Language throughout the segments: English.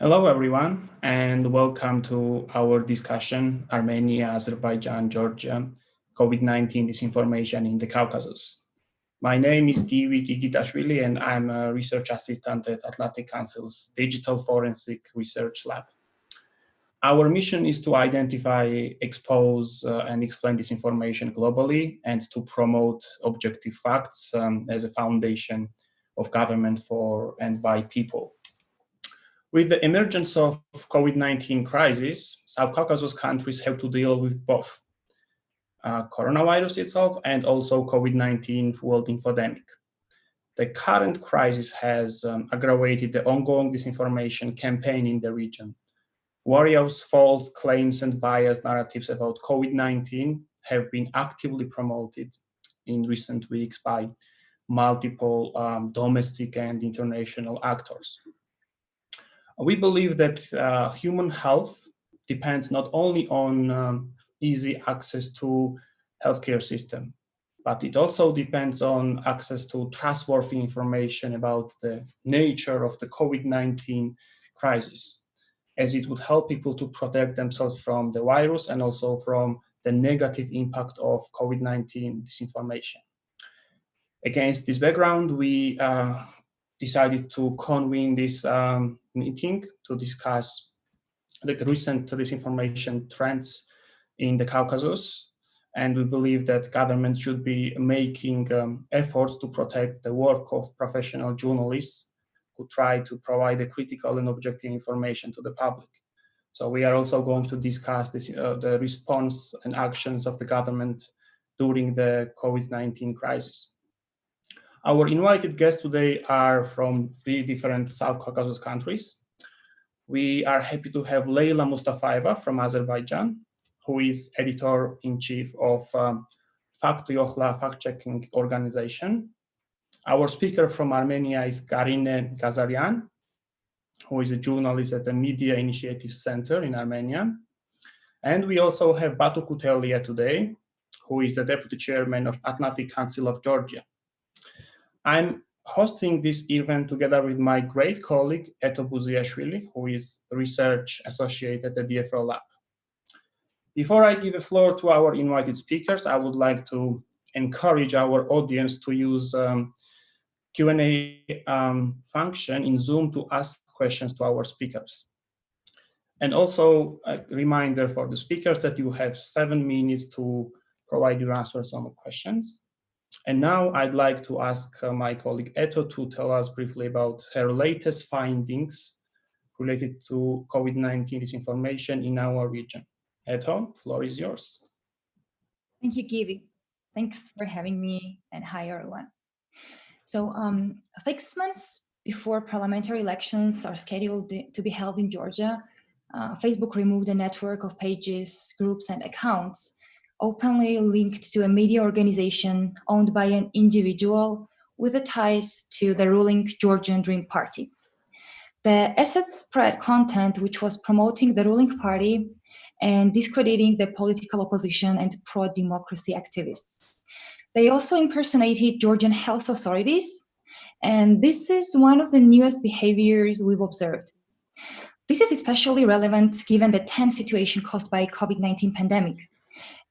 Hello, everyone, and welcome to our discussion, Armenia, Azerbaijan, Georgia, COVID-19 disinformation in the Caucasus. My name is Givi Gigitashvili, and I'm a research assistant at Atlantic Council's Digital Forensic Research Lab. Our mission is to identify, expose, and explain disinformation globally, and to promote objective facts as a foundation of government for and by people. With the emergence of COVID-19 crisis, South Caucasus countries have to deal with both coronavirus itself and also COVID-19 world infodemic. The current crisis has aggravated the ongoing disinformation campaign in the region. Various false claims and biased narratives about COVID-19 have been actively promoted in recent weeks by multiple domestic and international actors. We believe that human health depends not only on easy access to healthcare system, but it also depends on access to trustworthy information about the nature of the COVID-19 crisis, as it would help people to protect themselves from the virus and also from the negative impact of COVID-19 disinformation. Against this background, we decided to convene this meeting to discuss the recent disinformation trends in the Caucasus. And we believe that government should be making efforts to protect the work of professional journalists who try to provide a critical and objective information to the public. So we are also going to discuss the response and actions of the government during the COVID-19 crisis. Our invited guests today are from 3 different South Caucasus countries. We are happy to have Leyla Mustafaeva from Azerbaijan, who is editor-in-chief of Faktoyokhla fact-checking organization. Our speaker from Armenia is Karine Gazaryan, who is a journalist at the Media Initiative Center in Armenia. And we also have Batu Kutelia today, who is the deputy chairman of Atlantic Council of Georgia. I'm hosting this event together with my great colleague, Eto Buziashvili, who is research associate at the DFL Lab. Before I give the floor to our invited speakers, I would like to encourage our audience to use Q&A function in Zoom to ask questions to our speakers. And also a reminder for the speakers that you have 7 minutes to provide your answers on the questions. And now I'd like to ask my colleague Eto to tell us briefly about her latest findings related to COVID-19 disinformation in our region. Eto, floor is yours. Thank you, Givi. Thanks for having me, and hi, everyone. So 6 months before parliamentary elections are scheduled to be held in Georgia, Facebook removed a network of pages, groups, and accounts openly linked to a media organization owned by an individual with the ties to the ruling Georgian Dream Party. The assets spread content which was promoting the ruling party and discrediting the political opposition and pro-democracy activists. They also impersonated Georgian health authorities, and this is one of the newest behaviors we've observed. This is especially relevant given the tense situation caused by COVID-19 pandemic,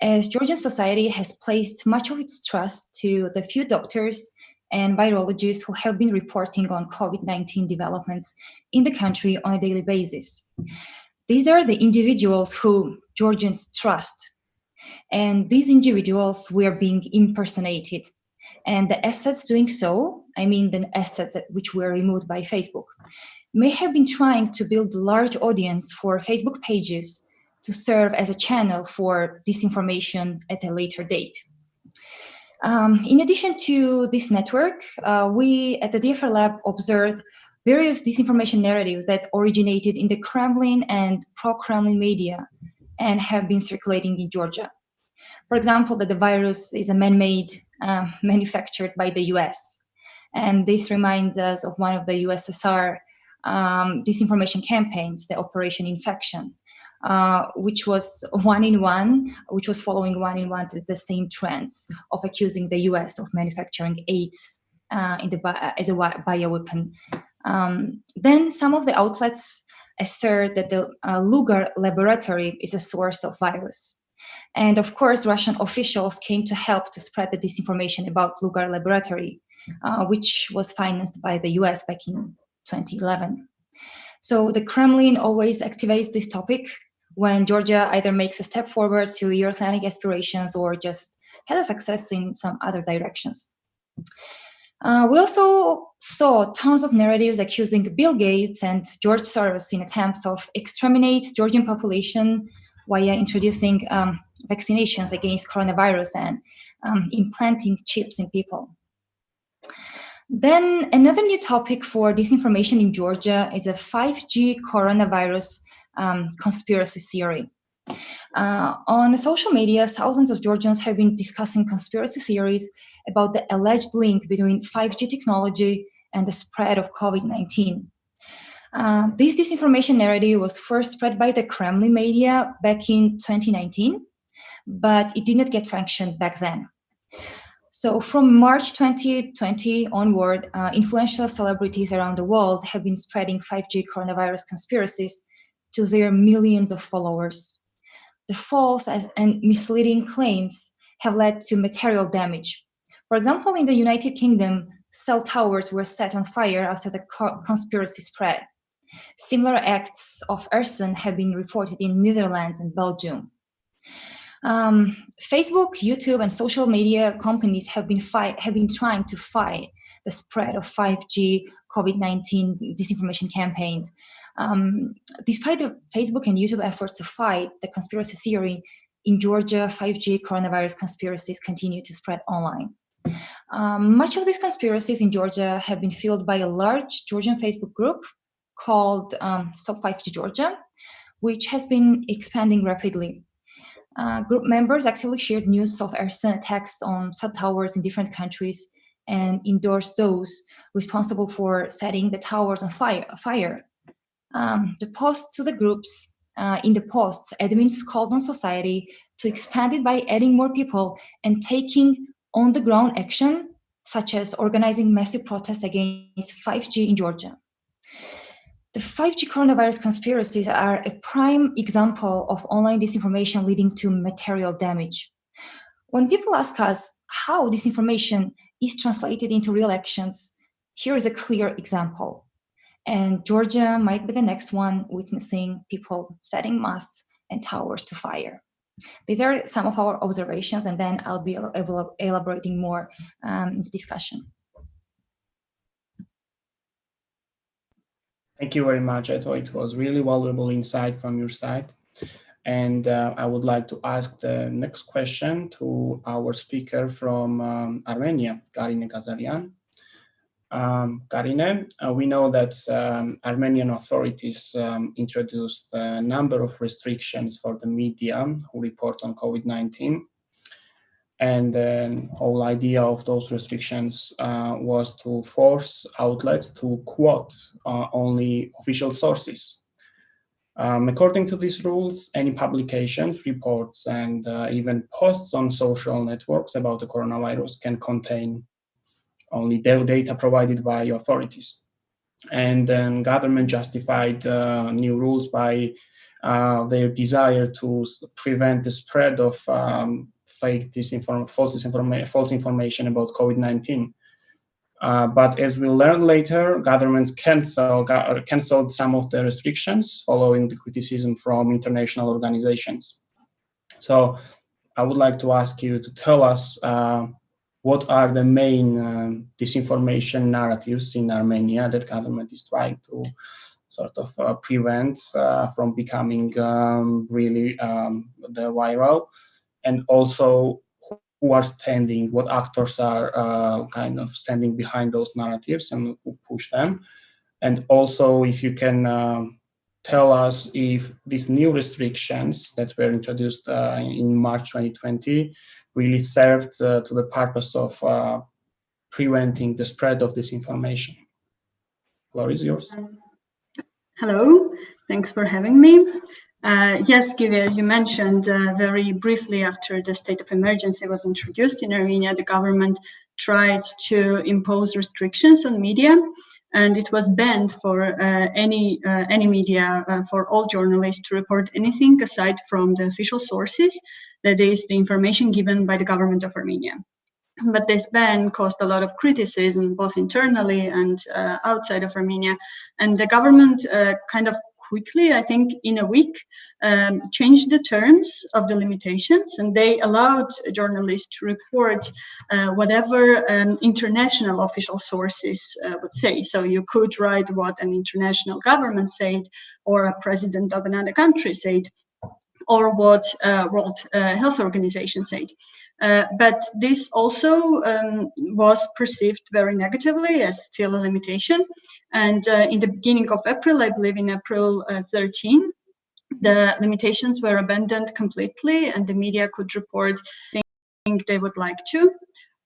as Georgian society has placed much of its trust to the few doctors and virologists who have been reporting on COVID-19 developments in the country on a daily basis. These are the individuals who Georgians trust, and these individuals were being impersonated. And the assets doing so, I mean the assets which were removed by Facebook, may have been trying to build a large audience for Facebook pages to serve as a channel for disinformation at a later date. In addition to this network, we at the DFR Lab observed various disinformation narratives that originated in the Kremlin and pro-Kremlin media and have been circulating in Georgia. For example, that the virus is a man-made, manufactured by the US. And this reminds us of one of the USSR disinformation campaigns, the Operation Infection, which was following one-in-one to the same trends of accusing the US of manufacturing AIDS as a bioweapon. Then some of the outlets assert that the Lugar laboratory is a source of virus. And of course, Russian officials came to help to spread the disinformation about Lugar laboratory, which was financed by the US back in 2011. So the Kremlin always activates this topic when Georgia either makes a step forward to Euro-Atlantic aspirations or just had a success in some other directions. We also saw tons of narratives accusing Bill Gates and George Soros in attempts of exterminate Georgian population via introducing vaccinations against coronavirus and implanting chips in people. Then another new topic for disinformation in Georgia is a 5G coronavirus conspiracy theory. On social media, thousands of Georgians have been discussing conspiracy theories about the alleged link between 5G technology and the spread of COVID-19. This disinformation narrative was first spread by the Kremlin media back in 2019, but it did not get traction back then. So from March 2020 onward, influential celebrities around the world have been spreading 5G coronavirus conspiracies to their millions of followers. The false and misleading claims have led to material damage. For example, in the United Kingdom, cell towers were set on fire after the conspiracy spread. Similar acts of arson have been reported in Netherlands and Belgium. Facebook, YouTube, and social media companies have been trying to fight the spread of 5G COVID-19 disinformation campaigns. Despite the Facebook and YouTube efforts to fight the conspiracy theory, in Georgia, 5G coronavirus conspiracies continue to spread online. Much of these conspiracies in Georgia have been fueled by a large Georgian Facebook group called Stop 5G Georgia, which has been expanding rapidly. Group members actually shared news of arson attacks on cell towers in different countries and endorsed those responsible for setting the towers on fire. The posts to the groups, in the posts, admins called on society to expand it by adding more people and taking on-the-ground action, such as organizing massive protests against 5G in Georgia. The 5G coronavirus conspiracies are a prime example of online disinformation leading to material damage. When people ask us how disinformation is translated into real actions, here is a clear example. And Georgia might be the next one witnessing people setting masts and towers to fire. These are some of our observations, and then I'll be elaborating more in the discussion. Thank you very much. I thought it was really valuable insight from your side. And I would like to ask the next question to our speaker from Armenia, Karine Gazarian. Karine, we know that Armenian authorities introduced a number of restrictions for the media who report on COVID-19. And the whole idea of those restrictions was to force outlets to quote only official sources. According to these rules, any publications, reports, and even posts on social networks about the coronavirus can contain only the data provided by authorities. And then government justified new rules by their desire to prevent the spread of false information about COVID-19. But as we'll learn later, governments canceled some of the restrictions following the criticism from international organizations. So I would like to ask you to tell us what are the main disinformation narratives in Armenia that government is trying to sort of prevent from becoming really the viral, and also what actors are kind of standing behind those narratives and who push them. And also if you can tell us if these new restrictions that were introduced in March 2020 really served to the purpose of preventing the spread of disinformation. Floor is yours. Hello, thanks for having me. Yes, Givi, as you mentioned, very briefly after the state of emergency was introduced in Armenia, the government tried to impose restrictions on media. and it was banned for any media, for all journalists to report anything aside from the official sources, that is the information given by the government of Armenia. But this ban caused a lot of criticism, both internally and outside of Armenia. And the government kind of quickly, I think in a week, changed the terms of the limitations, and they allowed journalists to report whatever international official sources would say. So you could write what an international government said, or a president of another country said, or what World Health Organization said. But this also was perceived very negatively as still a limitation. And in the beginning of April, I believe in April 13, the limitations were abandoned completely, and the media could report anything they would like to.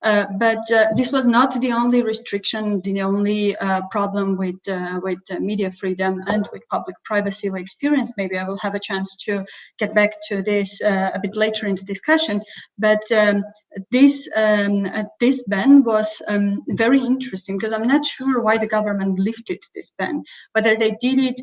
But this was not the only restriction, the only problem with media freedom and with public privacy we experienced. Maybe I will have a chance to get back to this a bit later in the discussion. But this ban was very interesting, because I'm not sure why the government lifted this ban. Whether they did it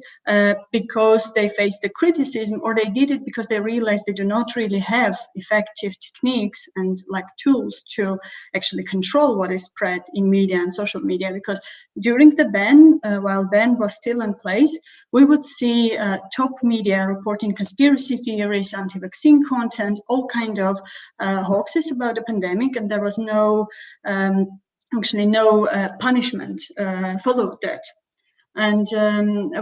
because they faced the criticism, or they did it because they realized they do not really have effective techniques and like tools to actually control what is spread in media and social media. Because during the ban, while ban was still in place, we would see top media reporting conspiracy theories, anti-vaccine content, all kind of hoaxes about the pandemic, and there was no punishment followed that. And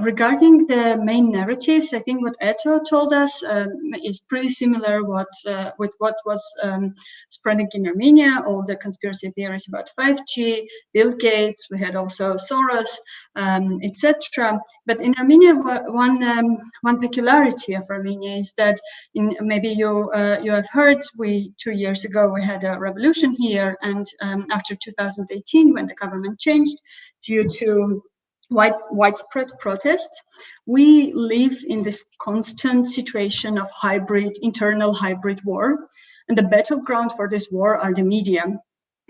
regarding the main narratives, I think what Eto told us is pretty similar with what was spreading in Armenia, all the conspiracy theories about 5G, Bill Gates, we had also Soros, etc. But in Armenia, one peculiarity of Armenia is that, maybe you have heard, 2 years ago we had a revolution here, and after 2018, when the government changed due to widespread protests, we live in this constant situation of internal hybrid war, and the battleground for this war are the media.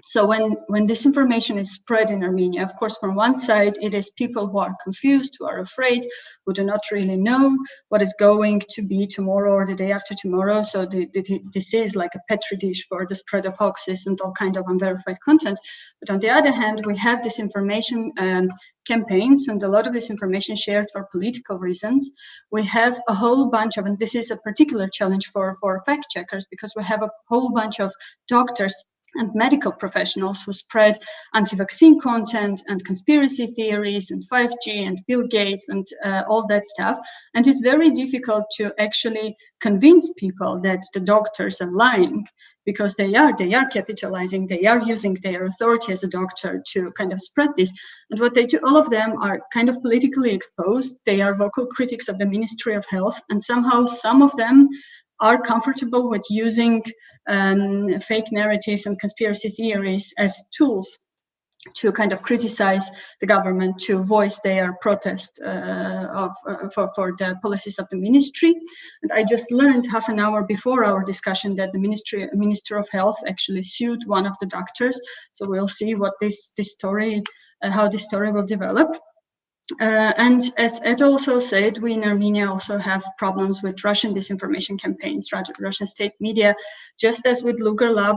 So when disinformation is spread in Armenia, of course, from one side, it is people who are confused, who are afraid, who do not really know what is going to be tomorrow or the day after tomorrow. So this is like a petri dish for the spread of hoaxes and all kind of unverified content. But on the other hand, we have disinformation campaigns, and a lot of this information shared for political reasons. We have a whole bunch of, and this is a particular challenge for fact checkers, because we have a whole bunch of doctors and medical professionals who spread anti-vaccine content and conspiracy theories and 5G and Bill Gates and all that stuff. And it's very difficult to actually convince people that the doctors are lying, because they are capitalizing, they are using their authority as a doctor to kind of spread this. And what they do, all of them are kind of politically exposed. They are vocal critics of the Ministry of Health, and somehow some of them are comfortable with using fake narratives and conspiracy theories as tools to kind of criticize the government, to voice their protest for the policies of the ministry. And I just learned half an hour before our discussion that the Minister of Health actually sued one of the doctors. So we'll see what this story, how this story will develop. And as Ed also said, we in Armenia also have problems with Russian disinformation campaigns, Russian state media, just as with Lugar Lab,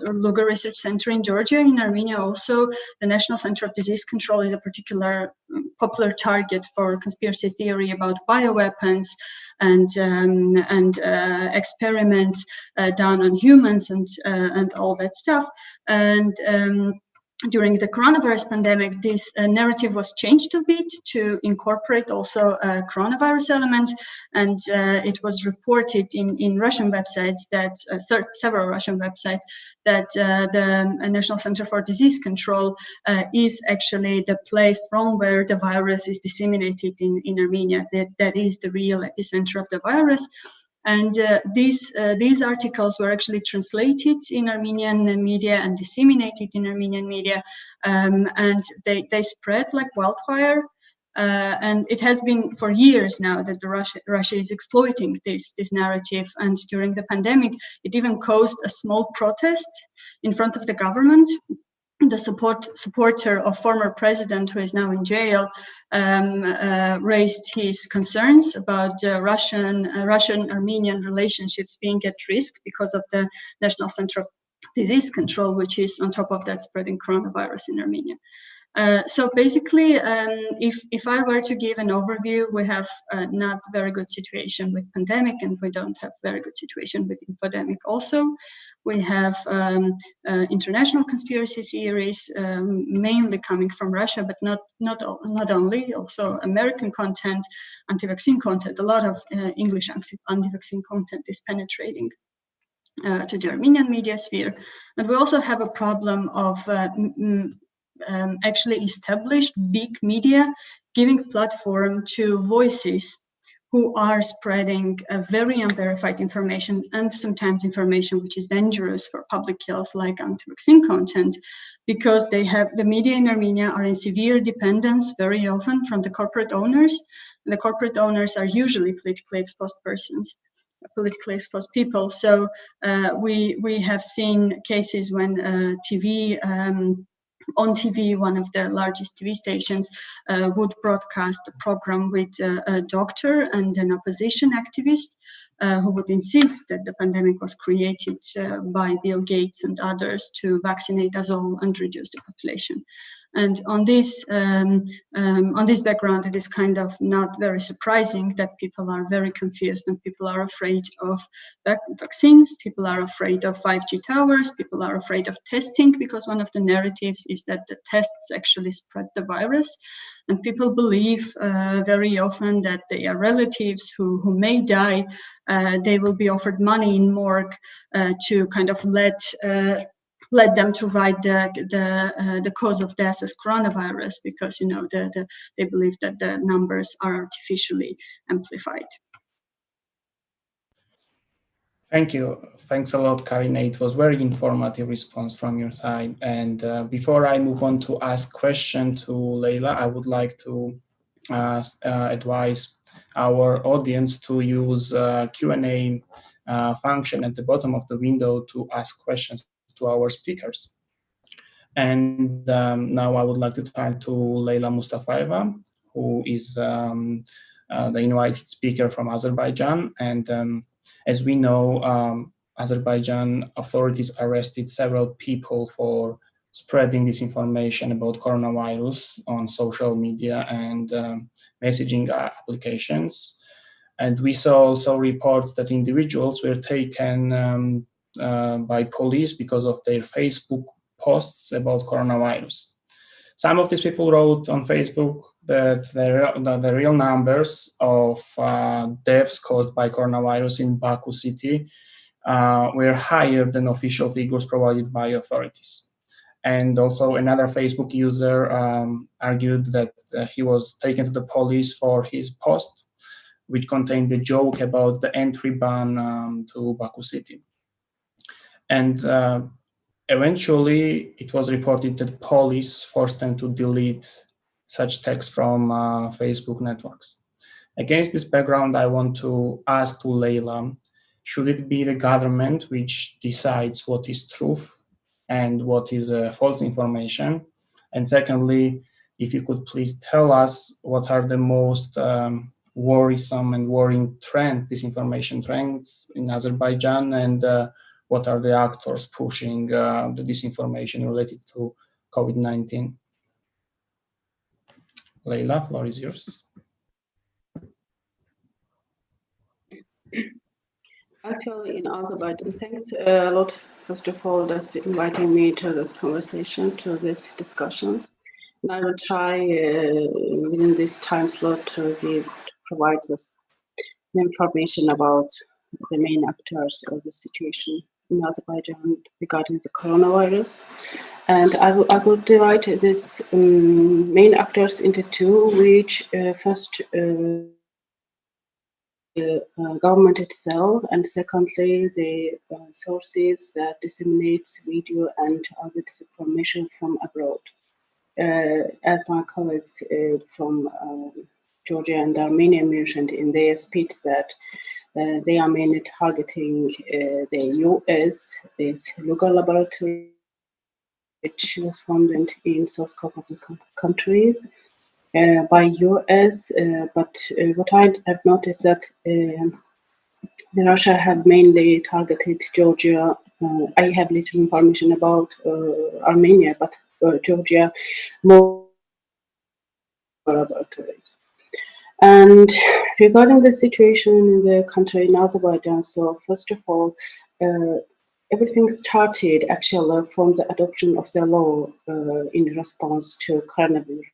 Lugar Research Center in Georgia. In Armenia also, the National Center of Disease Control is a particular popular target for conspiracy theory about bioweapons and experiments done on humans and all that stuff. And during the coronavirus pandemic, this narrative was changed a bit to incorporate also a coronavirus element, and it was reported in Russian websites that several Russian websites that the National Center for Disease Control is actually the place from where the virus is disseminated in Armenia. That is the real epicenter of the virus. And these articles were actually translated in Armenian media and disseminated in Armenian media, and they spread like wildfire. And it has been for years now that Russia is exploiting this narrative. And during the pandemic, it even caused a small protest in front of the government. the supporter of former president who is now in jail, raised his concerns about Russian-Armenian relationships being at risk because of the National Center of Disease Control, which is on top of that spreading coronavirus in Armenia. So basically, if I were to give an overview, we have not very good situation with pandemic, and we don't have very good situation with infodemic also. We have international conspiracy theories, mainly coming from Russia, but not only, also American content, anti-vaccine content. A lot of English anti-vaccine content is penetrating to the Armenian media sphere. And we also have a problem of actually established big media giving platform to voices who are spreading very unverified information, and sometimes information which is dangerous for public health, like anti-vaccine content, because they have, the media in Armenia are in severe dependence very often from the corporate owners. And the corporate owners are usually politically exposed persons, politically exposed people. So we have seen cases when on TV, one of the largest TV stations would broadcast a program with a doctor and an opposition activist who would insist that the pandemic was created by Bill Gates and others to vaccinate us all and reduce the population. And on this background, it is kind of not very surprising that people are very confused and people are afraid of vaccines, people are afraid of 5G towers, people are afraid of testing, because one of the narratives is that the tests actually spread the virus. And people believe very often that their relatives who may die, they will be offered money in morgue to kind of let them to write the cause of death as coronavirus, because they believe that the numbers are artificially amplified. Thank you. Thanks a lot, Karina. It was very informative response from your side. And before I move on to ask question to Leila, I would like to advise our audience to use Q&A function at the bottom of the window to ask questions to our speakers. And now I would like to turn to Leila Mustafaeva, who is the invited speaker from Azerbaijan. And as we know, Azerbaijan authorities arrested several people for spreading disinformation about coronavirus on social media and messaging applications. And we saw also reports that individuals were taken by police because of their Facebook posts about coronavirus. Some of these people wrote on Facebook that the real numbers of deaths caused by coronavirus in Baku city were higher than official figures provided by authorities. And also another Facebook user argued that he was taken to the police for his post, which contained a joke about the entry ban to Baku city. And eventually, it was reported that police forced them to delete such text from Facebook networks. Against this background, I want to ask to Leila, should it be the government which decides what is truth and what is false information? And secondly, if you could please tell us what are the most worrisome and worrying disinformation trends in Azerbaijan, and what are the actors pushing the disinformation related to COVID-19? Leila, floor is yours. Actually, in Azerbaijan, thanks a lot, first of all, just inviting me to this conversation, to these discussions. And I will try within this time slot to provide this information about the main actors of the situation in Azerbaijan regarding the coronavirus. And I will divide these main actors into two, which first the government itself, and secondly the sources that disseminates video and other disinformation from abroad. As my colleagues from Georgia and Armenia mentioned in their speech, that they are mainly targeting the US, this local laboratory which was founded in South Caucasus countries by US, but what I have noticed that Russia have mainly targeted Georgia. I have little information about Armenia, but Georgia more laboratories. And regarding the situation in the country in Azerbaijan, so first of all, everything started actually from the adoption of the law in response to coronavirus.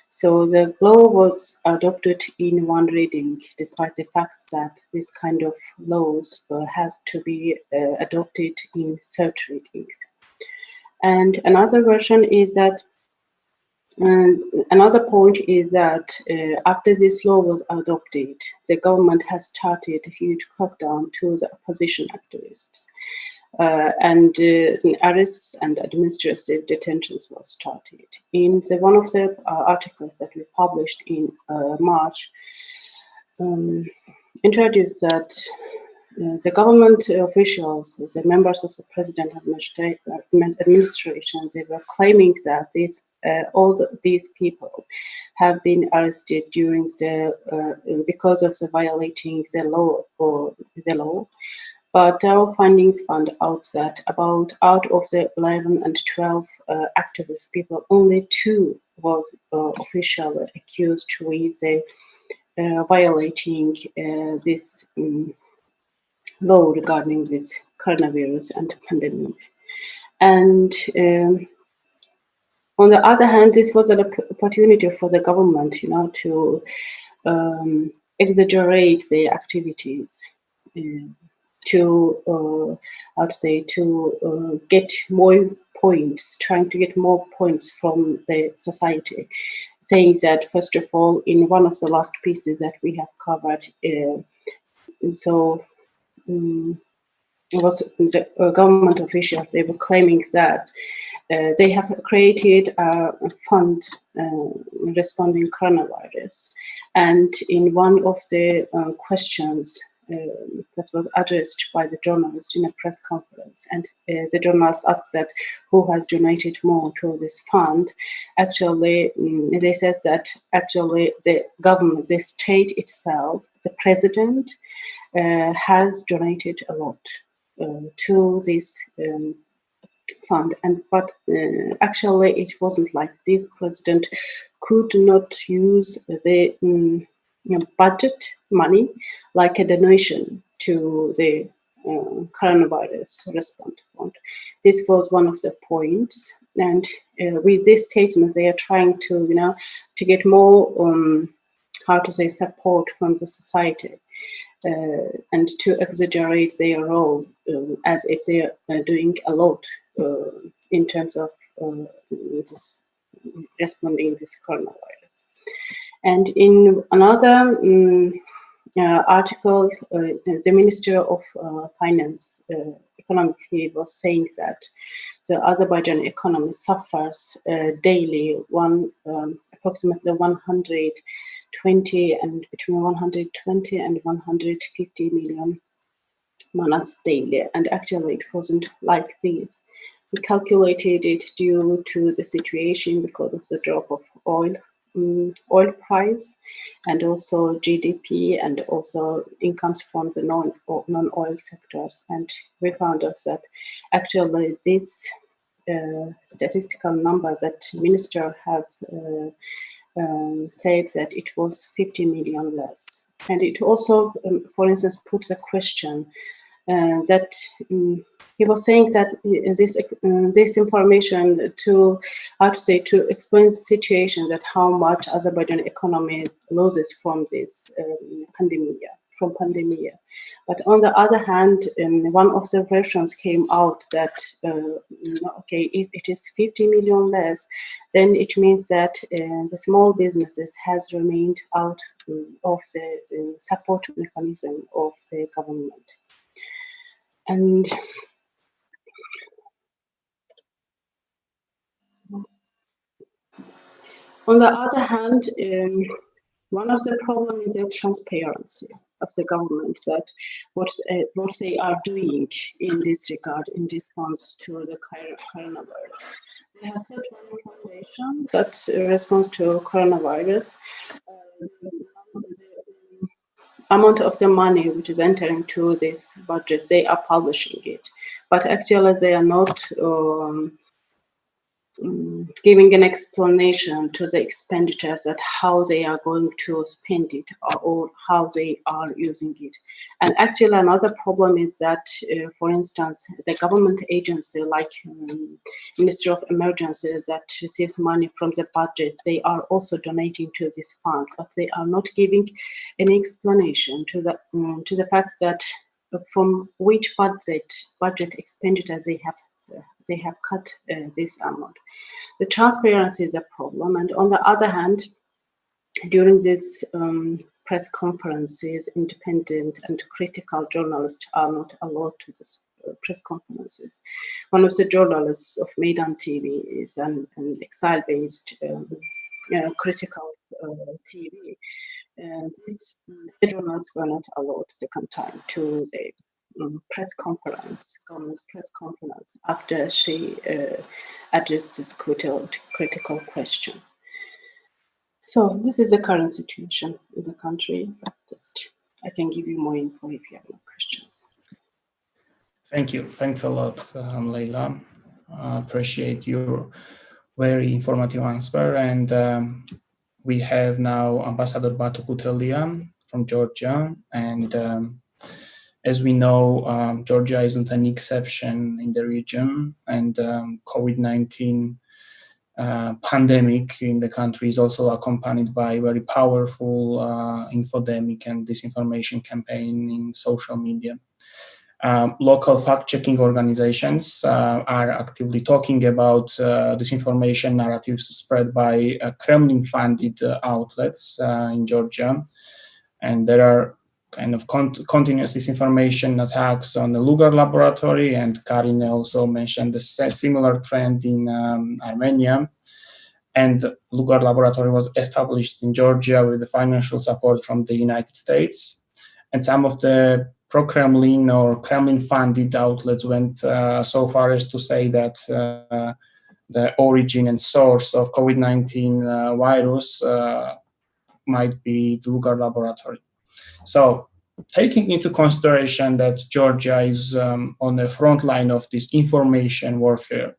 So the law was adopted in one reading, despite the fact that this kind of laws has to be adopted in third readings. And another version is that, and another point is that after this law was adopted, the government has started a huge crackdown to the opposition activists. And arrests and administrative detentions was started. In one of the articles that we published in March, introduced that the government officials, the members of the president administration, they were claiming that these people have been arrested during because of the violating the law or the law. But our findings found out that out of the 11 and 12 activist people, only 2 was officially accused with violating this law regarding this coronavirus and pandemic. And on the other hand, this was an opportunity for the government, to exaggerate their activities. To get more points, trying to get more points from the society, saying that first of all, in one of the last pieces that we have covered, it was the government officials. They were claiming that they have created a fund responding coronavirus, and in one of the questions that was addressed by the journalist in a press conference, and the journalist asked that who has donated more to this fund. Actually, they said that actually the government, the state itself, the president has donated a lot to this fund, but actually it wasn't like this. President could not use the budget money like a donation to the coronavirus response fund. This was one of the points, and with this statement, they are trying to to get more support from the society. And to exaggerate their role as if they are doing a lot in terms of this responding to this coronavirus. And in another article, the Minister of Finance, Economics, he was saying that the Azerbaijan economy suffers daily approximately 120 and between 120 and 150 million manas daily, and actually it wasn't like this. We calculated it due to the situation because of the drop of oil price, and also GDP, and also incomes from the non-oil sectors. And we found out that actually this statistical number that minister has said that it was 50 million less. And it also, for instance, puts a question that he was saying that this information to explain the situation, that how much Azerbaijan economy loses from this pandemic. But on the other hand, one of the versions came out that okay, if it is 50 million less, then it means that the small businesses has remained out of the support mechanism of the government. And on the other hand, one of the problems is the transparency. of the government, that what they are doing in this regard in response to the coronavirus. They have set one foundation that responds to coronavirus. The amount of the money which is entering to this budget, they are publishing it, but actually they are not giving an explanation to the expenditures that how they are going to spend it, or how they are using it. And actually another problem is that, for instance, the government agency like Ministry of Emergency that receives money from the budget, they are also donating to this fund, but they are not giving any explanation to the fact that from which budget expenditure they have cut this amount. The transparency is a problem, and on the other hand, during these press conferences, independent and critical journalists are not allowed to this press conferences. One of the journalists of Meydan TV is an exile-based critical TV, and these journalists were not allowed second time to the press conference, government's press conference, after she addressed this critical question. So this is the current situation in the country. I can give you more info if you have more questions. Thank you. Thanks a lot, Leila. Appreciate your very informative answer. And we have now Ambassador Batu Kutelia from Georgia. And as we know, Georgia isn't an exception in the region, and COVID-19 pandemic in the country is also accompanied by very powerful infodemic and disinformation campaign in social media. Local fact-checking organizations are actively talking about disinformation narratives spread by Kremlin-funded outlets in Georgia, and there are kind of continuous disinformation attacks on the Lugar laboratory, and Karine also mentioned the similar trend in Armenia. And Lugar laboratory was established in Georgia with the financial support from the United States. And some of the pro-Kremlin or Kremlin-funded outlets went so far as to say that the origin and source of COVID-19 virus might be the Lugar laboratory. So, taking into consideration that Georgia is on the front line of this information warfare,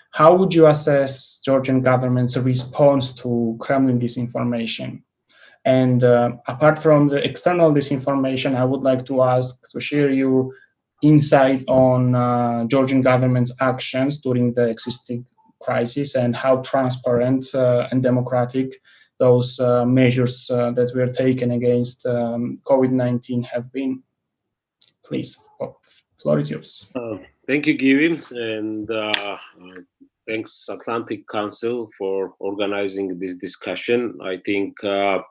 how would you assess Georgian government's response to Kremlin disinformation? And apart from the external disinformation, I would like to share your insight on Georgian government's actions during the existing crisis and how transparent and democratic those measures that were taken against COVID-19 have been. Please, floor is yours. Thank you, Givi, and thanks Atlantic Council for organizing this discussion. I think the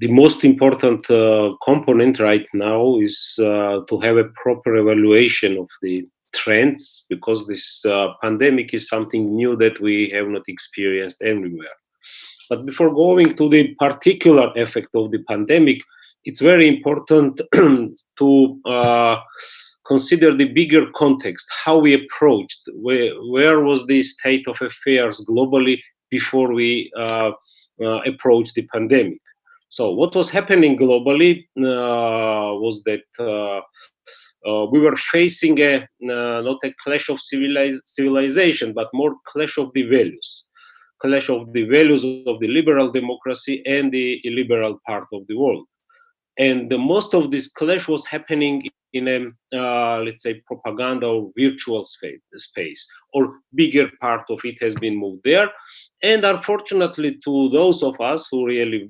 most important component right now is to have a proper evaluation of the trends, because this pandemic is something new that we have not experienced everywhere. But before going to the particular effect of the pandemic, it's very important to consider the bigger context, how we approached, where was the state of affairs globally before we approached the pandemic. So what was happening globally was that we were facing not a clash of civilization, but more clash of the values. Clash of the values of the liberal democracy and the illiberal part of the world. And the most of this clash was happening in a, let's say, propaganda or virtual space, or bigger part of it has been moved there. And unfortunately, to those of us who really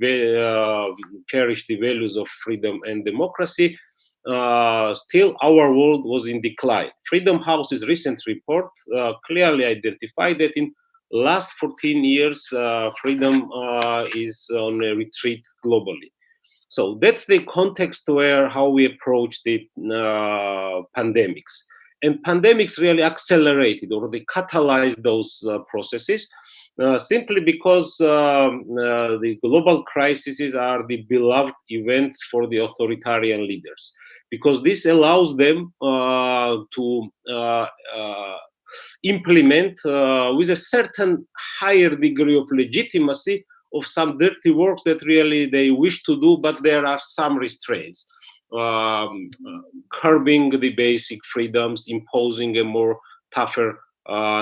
cherish the values of freedom and democracy, still our world was in decline. Freedom House's recent report clearly identified that in last 14 years, freedom is on a retreat globally. So that's the context where how we approach the pandemics. And pandemics really accelerated or they catalyzed those processes simply because the global crises are the beloved events for the authoritarian leaders, because this allows them to implement with a certain higher degree of legitimacy of some dirty works that really they wish to do, but there are some restraints. Curbing the basic freedoms, imposing a more tougher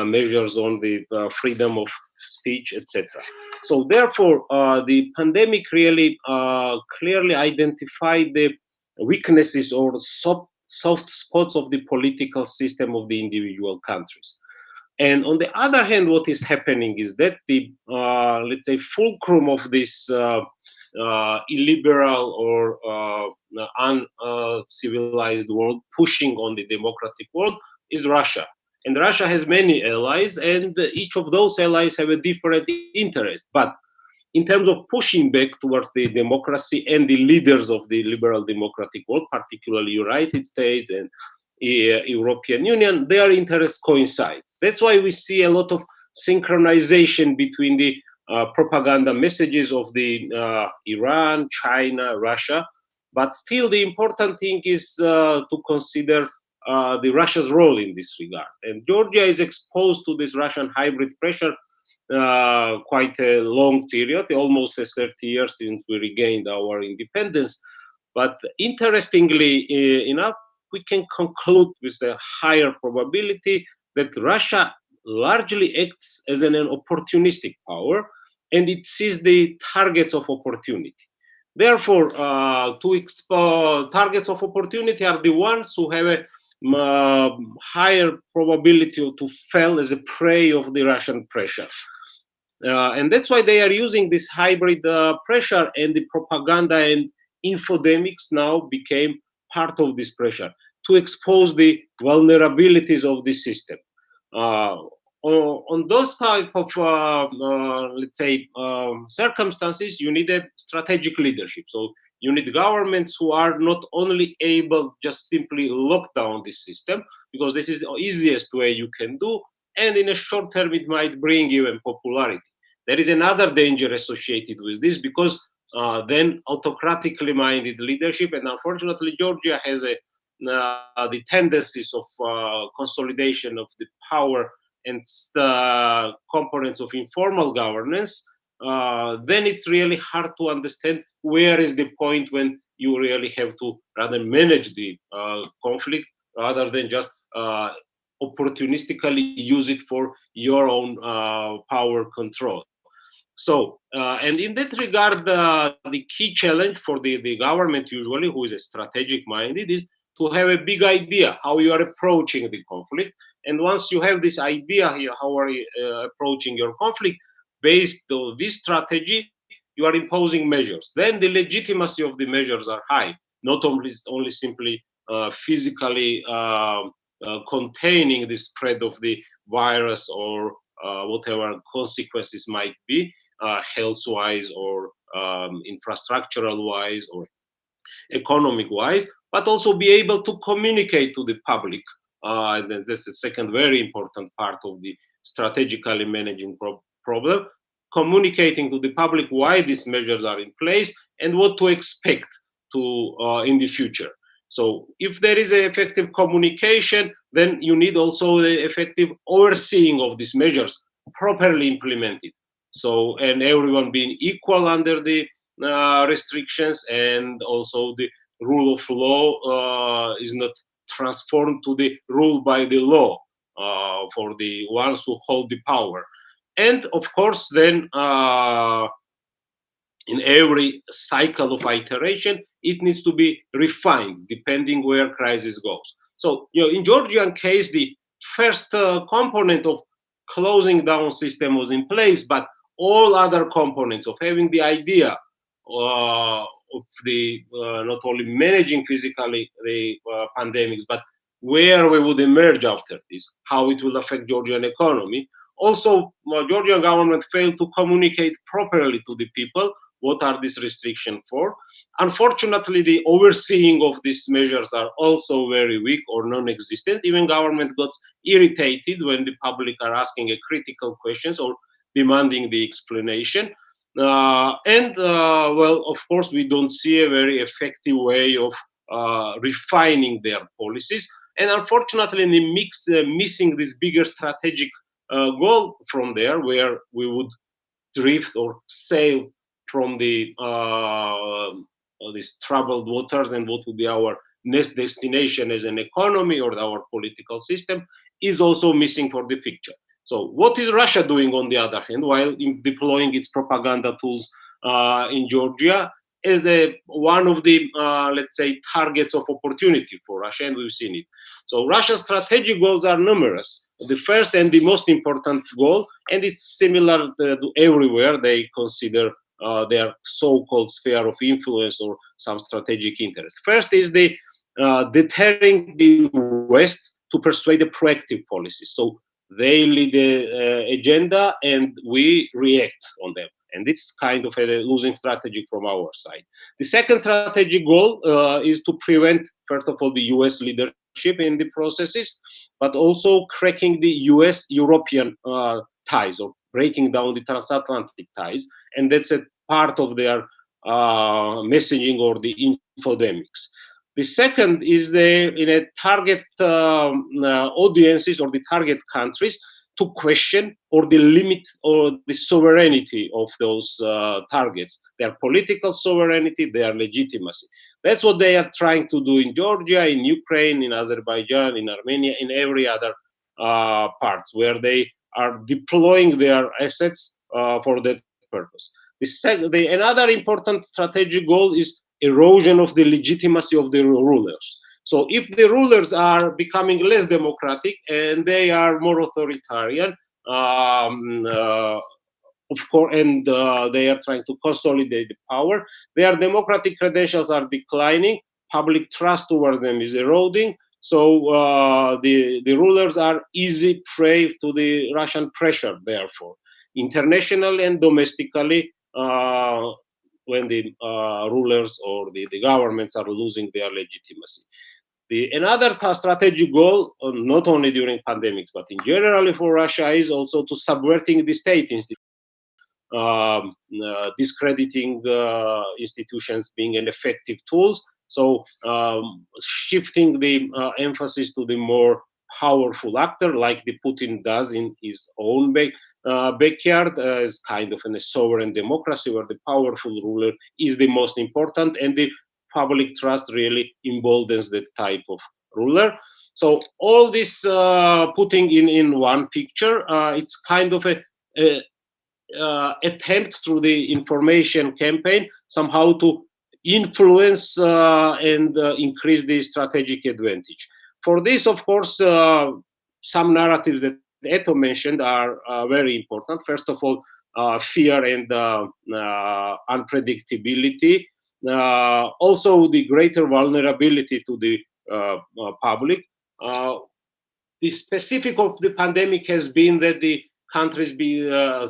measures on the freedom of speech, etc. So therefore, the pandemic really clearly identified the weaknesses or soft spots of the political system of the individual countries. And on the other hand, what is happening is that the, let's say, fulcrum of this illiberal or uncivilized world pushing on the democratic world is Russia. And Russia has many allies, and each of those allies have a different interest. But in terms of pushing back towards the democracy and the leaders of the liberal democratic world, particularly United States and European Union, their interests coincide. That's why we see a lot of synchronization between the propaganda messages of the Iran, China, Russia. But still, the important thing is to consider the Russia's role in this regard. And Georgia is exposed to this Russian hybrid pressure quite a long period, almost 30 years since we regained our independence. But interestingly enough, we can conclude with a higher probability that Russia largely acts as an opportunistic power, and it sees the targets of opportunity. Therefore, targets of opportunity are the ones who have a higher probability to fall as a prey of the Russian pressure. And that's why they are using this hybrid pressure, and the propaganda and infodemics now became part of this pressure to expose the vulnerabilities of the system. On those type of, let's say, circumstances, you need a strategic leadership. So you need governments who are not only able just simply lock down this system, because this is the easiest way you can do, and in a short term it might bring even popularity. There is another danger associated with this, because then autocratically minded leadership, and unfortunately Georgia has the tendencies of consolidation of the power and components of informal governance, then it's really hard to understand where is the point when you really have to rather manage the conflict rather than just opportunistically use it for your own power control. So, and in that regard, the key challenge for the government usually, who is strategic minded, is to have a big idea how you are approaching the conflict. And once you have this idea here, how are you approaching your conflict, based on this strategy, you are imposing measures. Then the legitimacy of the measures are high, not only simply physically containing the spread of the virus or whatever consequences might be, health-wise or infrastructural-wise or economic-wise, but also be able to communicate to the public. And that's the second very important part of the strategically managing problem, communicating to the public why these measures are in place and what to expect to in the future. So if there is an effective communication, then you need also the effective overseeing of these measures properly implemented. So, and everyone being equal under the restrictions, and also the rule of law is not transformed to the rule by the law for the ones who hold the power. And of course, then in every cycle of iteration, it needs to be refined depending where crisis goes. So, in Georgian case, the first component of closing down system was in place, but all other components of having the idea of the not only managing physically the pandemics, but where we would emerge after this, how it will affect Georgian economy. Also, Georgian government failed to communicate properly to the people what are these restrictions for. Unfortunately, the overseeing of these measures are also very weak or non-existent. Even government gets irritated when the public are asking a critical questions or demanding the explanation. Well, of course, we don't see a very effective way of refining their policies. And unfortunately, in the mix, missing this bigger strategic goal from there, where we would drift or sail from the these troubled waters, and what would be our next destination as an economy or our political system, is also missing for the picture. So what is Russia doing, on the other hand, while deploying its propaganda tools in Georgia as one of the, let's say, targets of opportunity for Russia, and we've seen it. So Russia's strategic goals are numerous. The first and the most important goal, and it's similar to everywhere, they consider their so-called sphere of influence or some strategic interest. First is the deterring the West to persuade a proactive policy. So they lead the agenda and we react on them. And it's kind of a losing strategy from our side. The second strategic goal is to prevent, first of all, the US leadership in the processes, but also cracking the US-European ties, or breaking down the transatlantic ties. And that's a part of their messaging or the infodemics. The second is in a target audiences or the target countries to question or the limit or the sovereignty of those targets, their political sovereignty, their legitimacy. That's what they are trying to do in Georgia, in Ukraine, in Azerbaijan, in Armenia, in every other parts where they are deploying their assets for that purpose. Another important strategic goal is erosion of the legitimacy of the rulers. So if the rulers are becoming less democratic and they are more authoritarian, of course, and they are trying to consolidate the power, their democratic credentials are declining, public trust toward them is eroding, so the rulers are easy prey to the Russian pressure, therefore, internationally and domestically, when the rulers or the governments are losing their legitimacy. Another strategic goal, not only during pandemics, but in general for Russia, is also to subverting the state institutions, discrediting institutions being an effective tools. So shifting the emphasis to the more powerful actor, like the Putin does in his own backyard, as kind of in a sovereign democracy where the powerful ruler is the most important, and the public trust really emboldens that type of ruler. So all this putting in one picture, it's kind of a attempt through the information campaign somehow to influence and increase the strategic advantage. For this, of course, some narratives that Eto mentioned are very important. First of all, fear and unpredictability. Also, the greater vulnerability to the public. The specific of the pandemic has been that the country's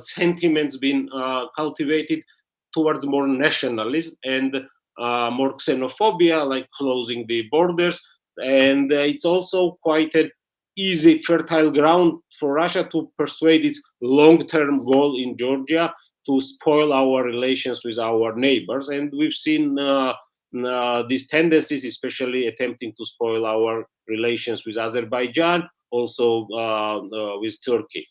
sentiments been cultivated towards more nationalism and more xenophobia, like closing the borders. And it's also quite an easy, fertile ground for Russia to persuade its long-term goal in Georgia to spoil our relations with our neighbors. And we've seen these tendencies, especially attempting to spoil our relations with Azerbaijan, also with Turkey.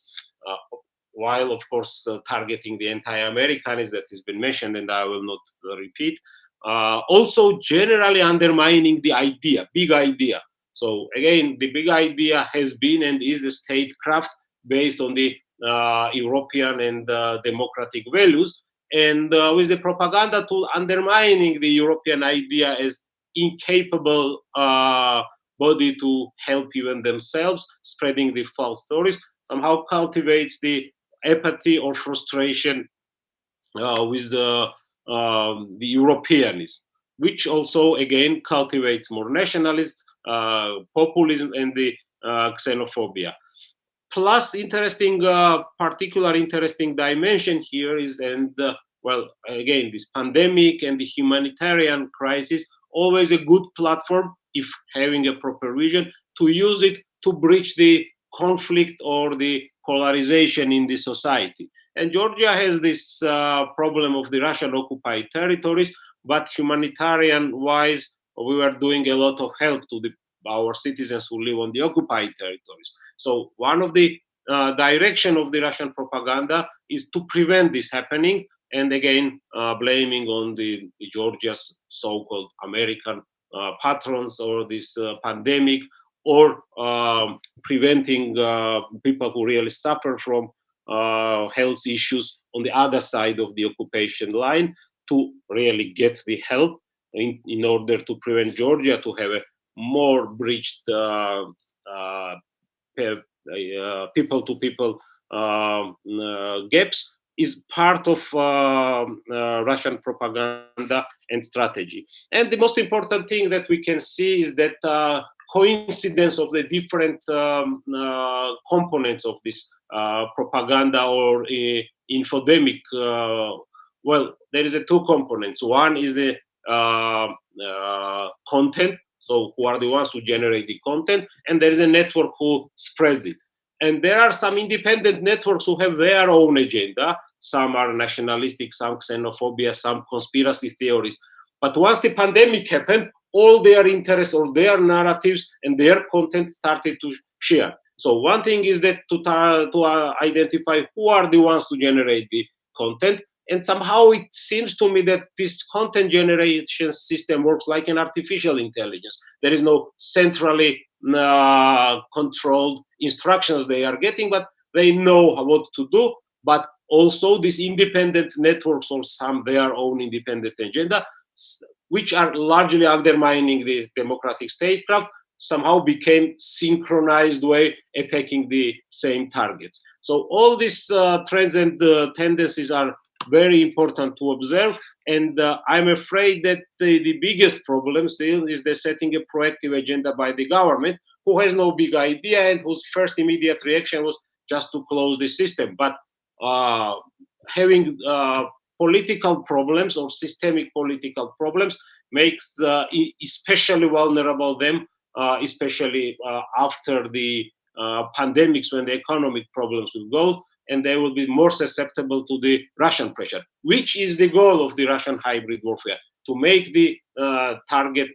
While, of course, targeting the anti-Americanism that has been mentioned, and I will not repeat. Also, generally undermining the idea, big idea. So again, the big idea has been and is the statecraft based on the European and democratic values, and with the propaganda tool undermining the European idea as incapable body to help even themselves, spreading the false stories, somehow cultivates the apathy or frustration with the Europeanism, which also again cultivates more nationalism, populism, and the xenophobia. Plus, particular interesting dimension here is, and well, again, this pandemic and the humanitarian crisis, always a good platform, if having a proper vision, to use it to bridge the conflict or the polarization in the society. And Georgia has this problem of the Russian occupied territories, but humanitarian-wise, we were doing a lot of help to our citizens who live on the occupied territories. So one of the direction of the Russian propaganda is to prevent this happening, and again, blaming on the Georgia's so-called American patrons or this pandemic, or preventing people who really suffer from health issues on the other side of the occupation line to really get the help in order to prevent Georgia to have a more bridged people-to-people gaps, is part of Russian propaganda and strategy. And the most important thing that we can see is that coincidence of the different components of this propaganda or infodemic. Well, there is two components. One is the content, so who are the ones who generate the content, and there is a network who spreads it. And there are some independent networks who have their own agenda. Some are nationalistic, some xenophobia, some conspiracy theories. But once the pandemic happened, all their interests or their narratives and their content started to share. So one thing is that to identify who are the ones to generate the content. And somehow it seems to me that this content generation system works like an artificial intelligence. There is no centrally controlled instructions they are getting, but they know what to do. But also these independent networks or some their own independent agenda, which are largely undermining the democratic statecraft, somehow became synchronized way attacking the same targets. So all these trends and tendencies are very important to observe, and I'm afraid that the biggest problem still is the setting a proactive agenda by the government, who has no big idea and whose first immediate reaction was just to close the system. But having political problems or systemic political problems makes especially vulnerable them, especially after the pandemics, when the economic problems will go, and they will be more susceptible to the Russian pressure, which is the goal of the Russian hybrid warfare, to make the target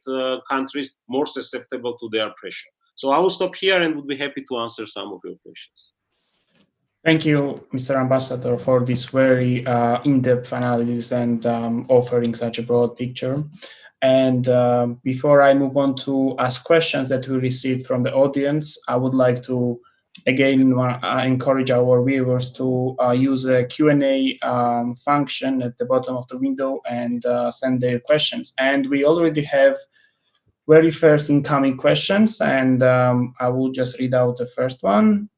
countries more susceptible to their pressure. So I will stop here and would be happy to answer some of your questions. Thank you, Mr. Ambassador, for this very in-depth analysis and offering such a broad picture. And before I move on to ask questions that we received from the audience, I would like to again encourage our viewers to use a Q&A function at the bottom of the window and send their questions. And we already have very first incoming questions, and I will just read out the first one.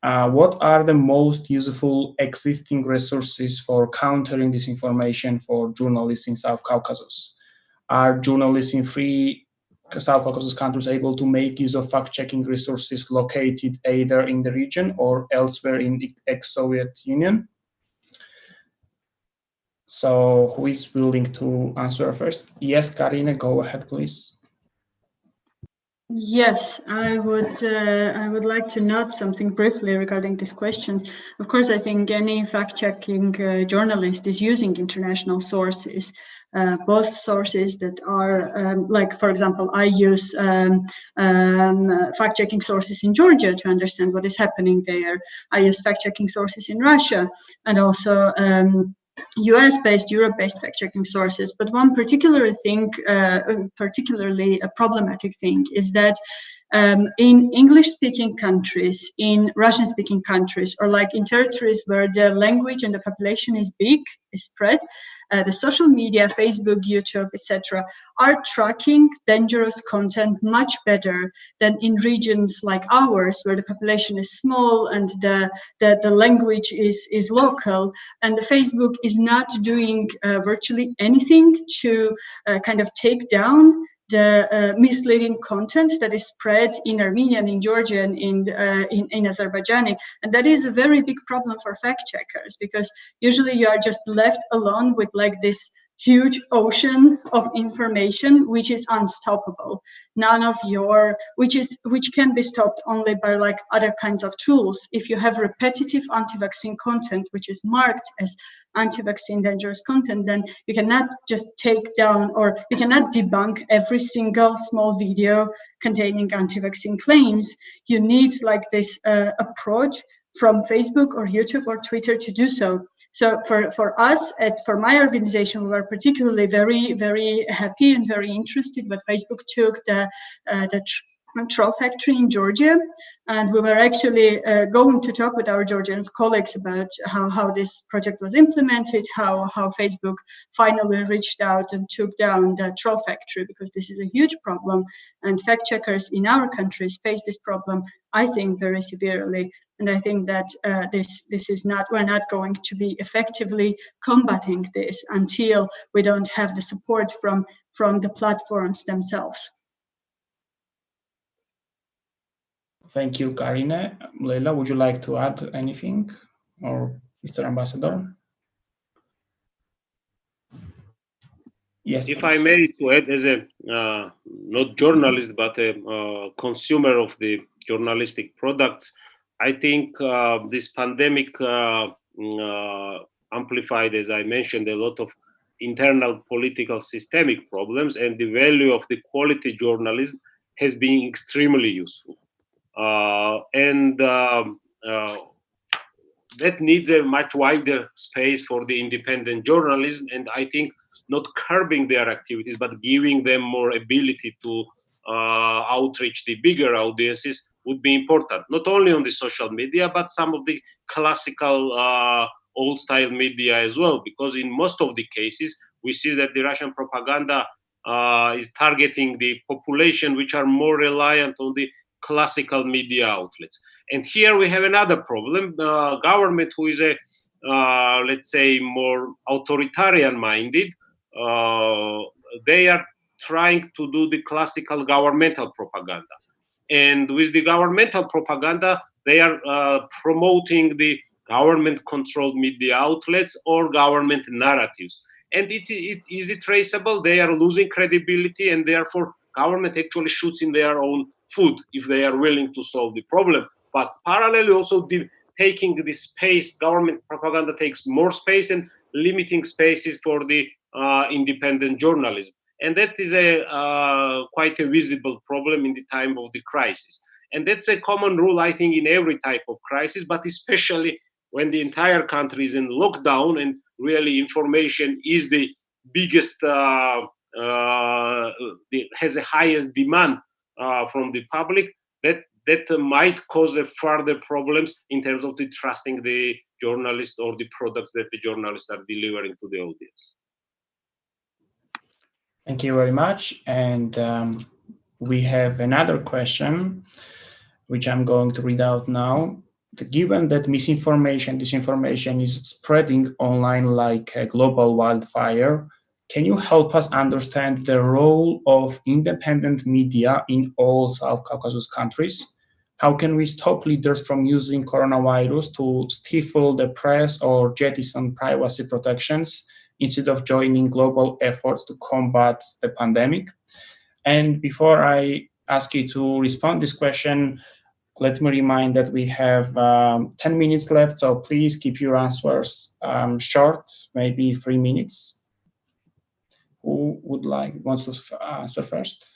What are the most useful existing resources for countering disinformation for journalists in South Caucasus? Are journalists in free South Caucasus countries able to make use of fact-checking resources located either in the region or elsewhere in the ex-Soviet Union? So who is willing to answer first? Yes, Karina, go ahead, please. Yes, I would like to note something briefly regarding these questions. Of course, I think any fact-checking journalist is using international sources, both sources that are, like, for example, I use fact-checking sources in Georgia to understand what is happening there. I use fact-checking sources in Russia, and also US-based, Europe-based fact-checking sources. But one particular thing, particularly a problematic thing, is that in English-speaking countries, in Russian-speaking countries, or like in territories where the language and the population is big, is spread, the social media, Facebook, YouTube, etc., are tracking dangerous content much better than in regions like ours, where the population is small and the language is local, and the Facebook is not doing virtually anything to kind of take down the misleading content that is spread in Armenian, in Georgian, in Azerbaijani. And that is a very big problem for fact checkers, because usually you are just left alone with like this huge ocean of information which is unstoppable, which can be stopped only by like other kinds of tools. If you have repetitive anti-vaccine content which is marked as anti-vaccine dangerous content, then you cannot just take down, or you cannot debunk every single small video containing anti-vaccine claims. You need like this approach from Facebook or YouTube or Twitter to do so. So for us, for my organization, we were particularly very, very happy and very interested when Facebook took the troll factory in Georgia. And we were actually going to talk with our Georgian colleagues about how this project was implemented, how Facebook finally reached out and took down the troll factory, because this is a huge problem. And fact checkers in our countries face this problem, I think, very severely. And I think that we're not going to be effectively combating this until we don't have the support from the platforms themselves. Thank you, Karine. Leila, would you like to add anything? Or Mr. Ambassador? Yes, if please. I may to add, as a not journalist but a consumer of the journalistic products, I think this pandemic amplified, as I mentioned, a lot of internal political systemic problems, and the value of the quality journalism has been extremely useful. And that needs a much wider space for the independent journalism, and I think not curbing their activities, but giving them more ability to outreach the bigger audiences would be important, not only on the social media, but some of the classical old-style media as well, because in most of the cases, we see that the Russian propaganda is targeting the population which are more reliant on the classical media outlets. And here we have another problem. Government who is let's say, more authoritarian-minded, they are trying to do the classical governmental propaganda. And with the governmental propaganda, they are promoting the government-controlled media outlets or government narratives. And it's easy traceable. They are losing credibility, and therefore government actually shoots in their own foot if they are willing to solve the problem. But parallelly also taking the space, government propaganda takes more space and limiting spaces for the independent journalism. And that is quite a visible problem in the time of the crisis. And that's a common rule, I think, in every type of crisis, but especially when the entire country is in lockdown and really information is the biggest, has the highest demand from the public, that might cause further problems in terms of the trusting the journalist or the products that the journalists are delivering to the audience. Thank you very much. And we have another question, which I'm going to read out now. Given that misinformation, disinformation is spreading online like a global wildfire, can you help us understand the role of independent media in all South Caucasus countries? How can we stop leaders from using coronavirus to stifle the press or jettison privacy protections instead of joining global efforts to combat the pandemic? And before I ask you to respond to this question, let me remind that we have 10 minutes left, so please keep your answers short, maybe 3 minutes. Who wants to answer first?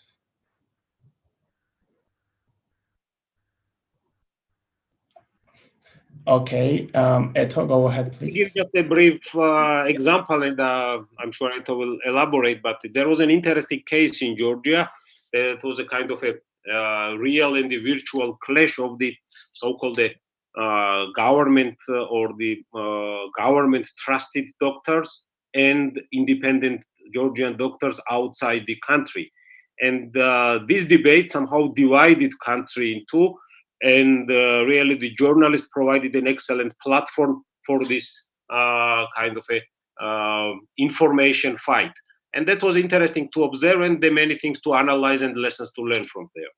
Okay, Eto, go ahead, please. Give just a brief example, and I'm sure Eto will elaborate, but there was an interesting case in Georgia. It was a kind of a real and the virtual clash of the so-called government or the government trusted doctors and independent Georgian doctors outside the country. And this debate somehow divided country in two. And really, the journalists provided an excellent platform for this kind of a information fight. And that was interesting to observe, and there are many things to analyze and lessons to learn from there.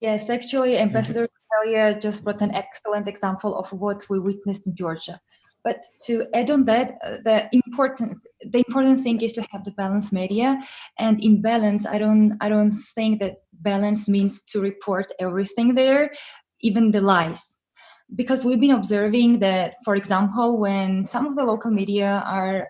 Yes, actually, Ambassador Natalia just brought an excellent example of what we witnessed in Georgia. But to add on that, the important thing is to have the balanced media. And in balance, I don't think that balance means to report everything there, even the lies. Because we've been observing that, for example, when some of the local media are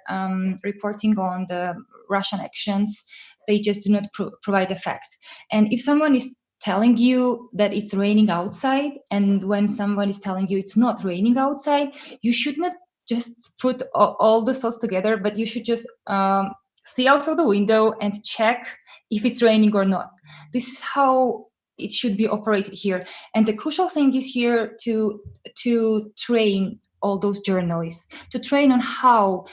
reporting on the Russian actions, they just do not provide a fact. And if someone is telling you that it's raining outside, and when someone is telling you it's not raining outside, you should not just put all the thoughts together, but you should just see out of the window and check if it's raining or not. This is how it should be operated here. And the crucial thing is here to train all those journalists, to train on how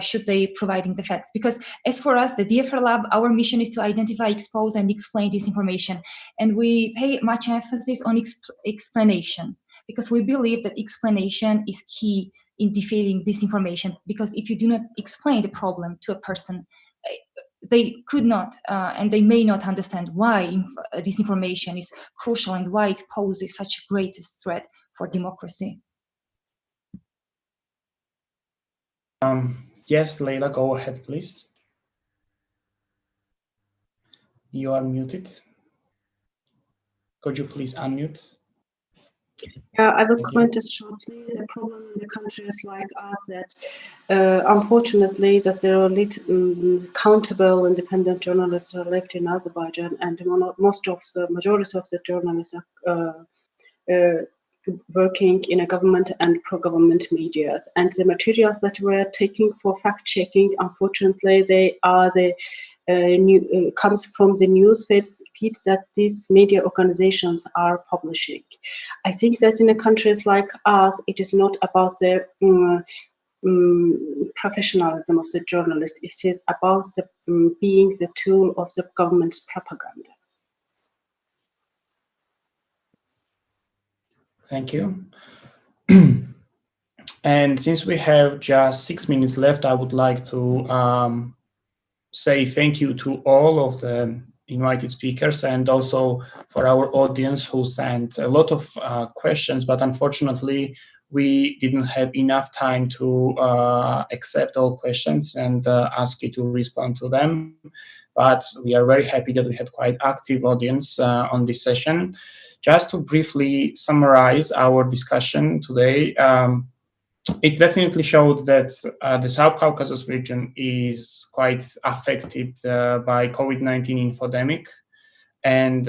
should they providing the facts. Because as for us, the DFR Lab, our mission is to identify, expose, and explain disinformation. And we pay much emphasis on explanation, because we believe that explanation is key in defeating disinformation. Because if you do not explain the problem to a person, they could not and they may not understand why disinformation is crucial and why it poses such a great threat for democracy. Yes, Leila, go ahead, please. You are muted. Could you please unmute? Yeah, I will Thank comment you. just shortly. The problem in the countries like us that, unfortunately, that there are little countable independent journalists are left in Azerbaijan, and majority of the journalists are working in a government and pro-government medias. And the materials that we're taking for fact-checking, unfortunately, they are the comes from the news feeds that these media organizations are publishing. I think that in countries like us, it is not about the professionalism of the journalist. It is about the, being the tool of the government's propaganda. Thank you. And since we have just 6 minutes left, I would like to say thank you to all of the invited speakers, and also for our audience who sent a lot of questions, but unfortunately we didn't have enough time to accept all questions and ask you to respond to them. But we are very happy that we had quite active audience on this session. Just to briefly summarize our discussion today, it definitely showed that the South Caucasus region is quite affected by COVID-19 infodemic, and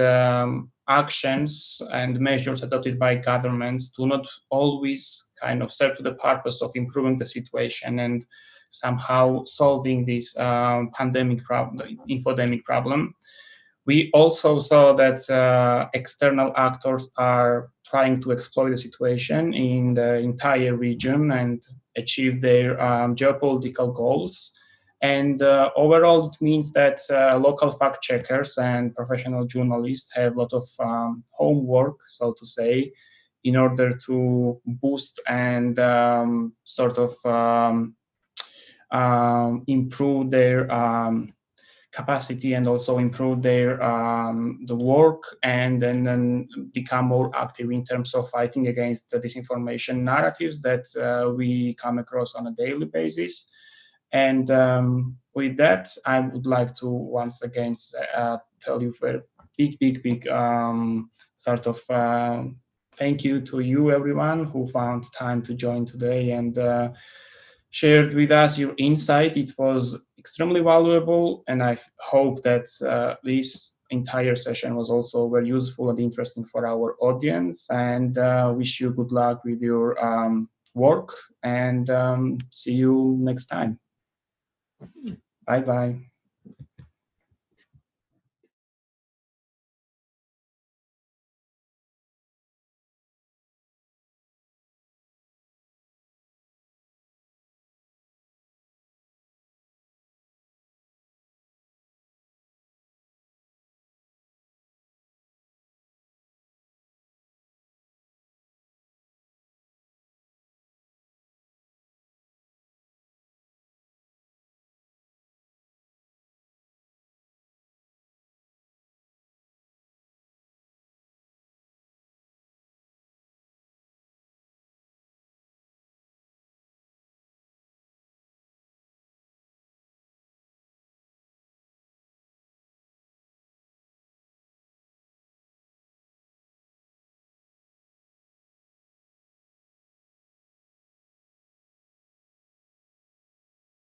actions and measures adopted by governments do not always kind of serve to the purpose of improving the situation and somehow solving this pandemic problem, infodemic problem. We also saw that external actors are trying to exploit the situation in the entire region and achieve their geopolitical goals. And overall, it means that local fact checkers and professional journalists have a lot of homework, so to say, in order to boost and improve their capacity, and also improve their the work, and then become more active in terms of fighting against the disinformation narratives that we come across on a daily basis. And with that, I would like to once again tell you for a big thank you to you, everyone who found time to join today and shared with us your insight. It was extremely valuable, and I hope that this entire session was also very useful and interesting for our audience, and wish you good luck with your work, and see you next time. Bye-bye.